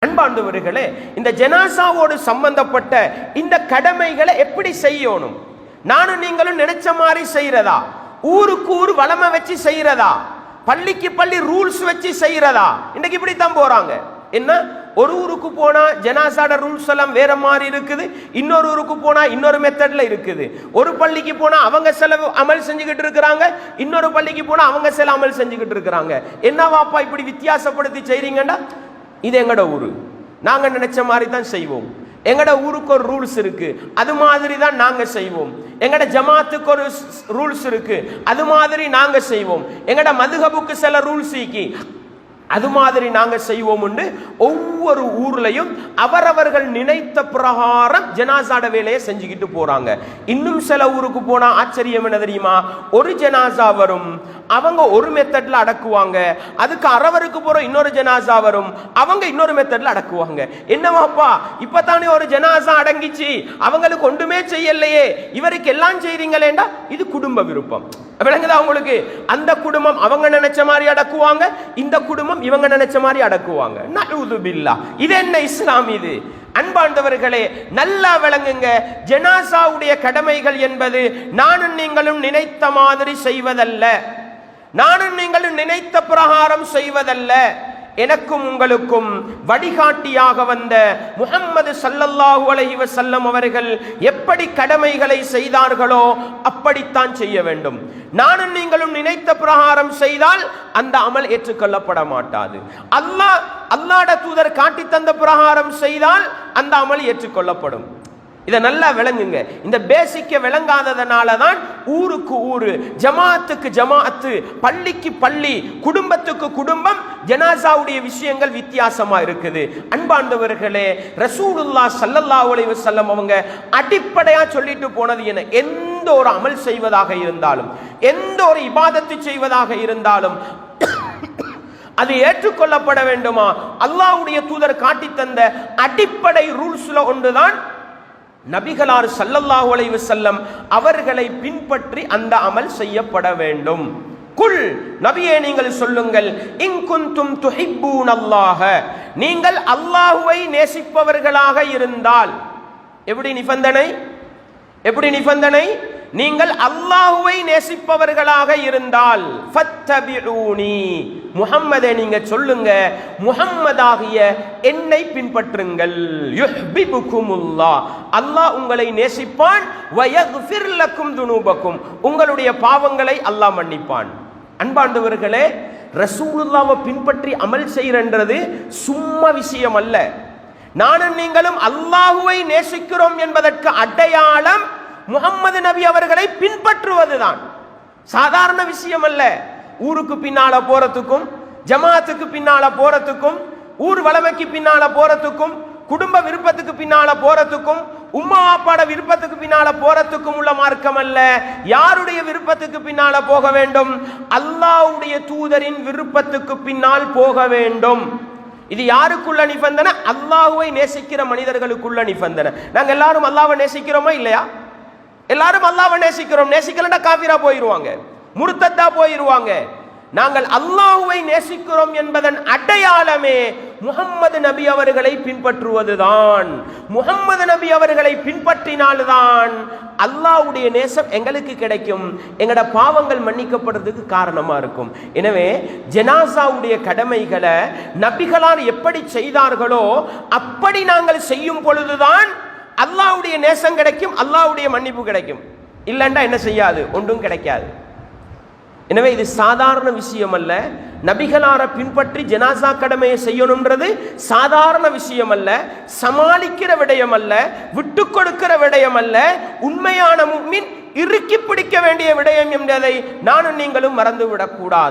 அன்பார்ந்தவர்களே, இந்த ஜனாசாவோடு சம்பந்தப்பட்ட இந்த கடமைகளை எப்படி செய்யணும்? நானும் நீங்களும் நினைச்ச மாதிரி செய்யறதா? ஊருக்கு ஊர் வளமை வச்சு செய்யறதா? பள்ளிக்கு பள்ளி ரூல்ஸ் வச்சு செய்யறதா? இன்னைக்கு இப்படித்தான் போறாங்க. என்ன, ஒரு ஊருக்கு போனா ஜனாசாட ரூல்ஸ் எல்லாம் வேற மாதிரி இருக்குது, இன்னொரு ஊருக்கு போனா இன்னொரு மெத்தட்ல இருக்குது. ஒரு பள்ளிக்கு போனா அவங்க சில அமல் செஞ்சுக்கிட்டு இருக்கிறாங்க, இன்னொரு பள்ளிக்கு போனா அவங்க சில அமல் செஞ்சுக்கிட்டு இருக்கிறாங்க. என்னவாப்பா இப்படி வித்தியாசப்படுத்தி செய்றீங்கன்னா, இது எங்கட ஊரு, நாங்க நினைச்ச மாதிரி தான் செய்வோம். எங்கட ஊருக்கு ஒரு ரூல்ஸ் இருக்கு, அது மாதிரி தான் நாங்க செய்வோம். எங்கட ஜமாத்துக்கு ஒரு ரூல்ஸ் இருக்கு, அது மாதிரி நாங்க செய்வோம். எங்கட மதுஹபுக்கு சில ரூல்ஸ் இருக்கு, அது மாதிரி நாங்க செய்வோம். ஒவ்வொரு ஊர்லயும் அவரவர்கள் நினைத்த பிரகாரம் ஜனாசாட வேலையை செஞ்சுக்கிட்டு போறாங்க. இன்னும் சில ஊருக்கு போனா ஆச்சரியம் என்ன தெரியுமா? ஒரு ஜனாசா வரும், அவங்க ஒரு மெத்தட்ல அடக்குவாங்க. அதுக்கு அரவருக்கு போற இன்னொரு ஜனாசா வரும், அவங்க இன்னொரு மெத்தட்ல அடக்குவாங்க. என்னவாப்பா, இப்பதானே ஒரு ஜனாசா அடங்கிச்சு, அவங்களுக்கு ஒன்றுமே செய்யலையே, இவருக்கு எல்லாம் செய்றீங்களேண்டா? இது குடும்ப விருப்பம். விளங்குதா உங்களுக்கு? அந்த குடும்பம் அவங்க நினைச்ச மாதிரி அடக்குவாங்க, இந்த குடும்பம் இவங்க நினைச்ச மாதிரி அடக்குவாங்க. நஊது பில்லாஹ். இது என்ன இஸ்லாம்? இது அன்பார்ந்தவர்களே, நல்லா விளங்குங்க. ஜனாசாவுடைய கடமைகள் என்பது நானும் நீங்களும் நினைத்த மாதிரி செய்வதல்ல, நானும் நீங்களும் நினைத்த பிரகாரம் செய்வதல்ல. எனக்கும் உங்களுக்கும் வழிகாட்டியாக வந்த முஹம்மது ஸல்லல்லாஹு அலைஹி வஸல்லம் அவர்கள் எப்படி கடமைகளை செய்தார்களோ அப்படித்தான் செய்ய வேண்டும். நானும் நீங்களும் நினைத்த பிரகாரம் செய்தால் அந்த அமல் ஏற்றுக்கொள்ளப்பட மாட்டாது. அல்லாஹ்ட தூதர் காட்டி தந்த பிரகாரம் செய்தால் அந்த அமல் ஏற்றுக்கொள்ளப்படும். இதை நல்லா விளங்குங்க. இந்த பேசிக்க விளங்காததனால தான் ஊருக்கு ஊரு, ஜமாத்துக்கு ஜமாத்து, பள்ளிக்கு பள்ளி, குடும்பத்துக்கு குடும்பம் ஜனாசாவுடைய விஷயங்கள் வித்தியாசமா இருக்குது. அன்பார்ந்தவர்களே, ரசூலுல்லாஹ் ஸல்லல்லாஹு அலைஹி வஸல்லம் அவங்க அடிப்படையா சொல்லிட்டு போனது என்ன? எந்த ஒரு அமல் செய்வதாக இருந்தாலும், எந்த ஒரு இபாதத்து செய்வதாக இருந்தாலும் அது ஏற்றுக்கொள்ளப்பட வேண்டுமா? அல்லாஹ்வுடைய தூதர் காட்டி தந்த அடிப்படை ரூல்ஸ்ல ஒன்றுதான் நபிகளார் ஸல்லல்லாஹு அலைஹி வஸல்லம் அவர்களை பின்பற்றி அந்த அமல் செய்யப்பட வேண்டும். குல், நபியே நீங்கள் சொல்லுங்கள், இன் குன்தும் துஹிப்பூனல்லாஹ, நீங்கள் அல்லாஹ்வை நேசிப்பவர்களாக இருந்தால். எப்படி நிபந்தனை? எப்படி நிபந்தனை? நீங்கள் அல்லாஹ்வை நேசிப்பவர்களாக இருந்தால் ஃபத்தபிஊனி, முஹம்மதே நீங்க சொல்லுங்க, முஹம்மதாகிய என்னை பின்பற்றுங்கள். யுஹ்பிபுகுமுல்லாஹ், அல்லாஹ் உங்களை நேசிப்பான். வயக்ஃபிர் லக்கும் துனூபக்கும், உங்களுடைய பாவங்களை அல்லாஹ் மன்னிப்பான். அன்பார்ந்தவர்களே, ரசூலுல்லாஹ்வை பின்பற்றி அமல் செய்யறது சும்மா விஷயம் அல்ல. நானும் நீங்களும் அல்லாஹ்வை நேசிக்கிறோம் என்பதற்கு அடையாளம் முஹம்மது நபி அவர்களை பின்பற்றுவதுதான். சாதாரண விஷயம் அல்ல. ஊருக்கு பின்னால போறதுக்கும், ஜமாத்துக்கு பின்னால போறதுக்கும், ஊர் வளமைக்கு பின்னால போறதுக்கும், குடும்ப விருப்பத்துக்கு பின்னால போறதுக்கும், உம்மா வாப்பாட விருப்பத்துக்கு பின்னால போறதுக்கும் உள்ள மார்க்கம் அல்ல. யாருடைய விருப்பத்துக்கு பின்னால போக வேண்டும்? அல்லாஹ்வுடைய தூதரின் விருப்பத்துக்கு பின்னால் போக வேண்டும். இது யாருக்குள்ள நிபந்தனை? அல்லாஹ்வை நேசிக்கிற மனிதர்களுக்குள்ள நிபந்தனை. நாங்க எல்லாரும் அல்லாஹ்வை நேசிக்கிறோமா இல்லையா? எல்லாரும் அல்லாஹ்வை நேசிக்கிறோம். நேசிக்கலன்னா காஃபிரா போயிடுவாங்க, முர்த்தத்தா போயிடுவாங்க. நாங்கள் அல்லாஹ்வை நேசிக்கிறோம் என்பதன் அடையாளமே முஹம்மது நபி அவர்களை பின்பற்றுவதுதான். முஹம்மது நபி அவர்களை பின்பற்றினால்தான் அல்லாஹ்வுடைய நேசம் எங்களுக்கு கிடைக்கும், எங்கட பாவங்கள் மன்னிக்கப்படுறதுக்கு காரணமா இருக்கும். எனவே ஜனாசாவுடைய கடமைகளை நபிகளார் எப்படி செய்தார்களோ அப்படி நாங்கள் செய்யும் பொழுதுதான் அல்லாஹ்வுடைய நேசம் கிடைக்கும், அல்லாஹ்வுடைய மன்னிப்பு கிடைக்கும். இல்லைன்னா என்ன செய்யாது? ஒன்றும் கிடைக்காது. எனவே இது சாதாரண விஷயம் அல்ல. நபிகளாரை பின்பற்றி ஜனாசா கடமையை செய்யணும்ன்றது சாதாரண விஷயம் அல்ல, சமாளிக்கிற விடயம் அல்ல, விட்டு கொடுக்கிற விடயம் அல்ல. உண்மையான முஃமின் இறுக்கி பிடிக்க வேண்டிய விடயம் என்பதை நானும் நீங்களும் மறந்துவிடக் கூடாது.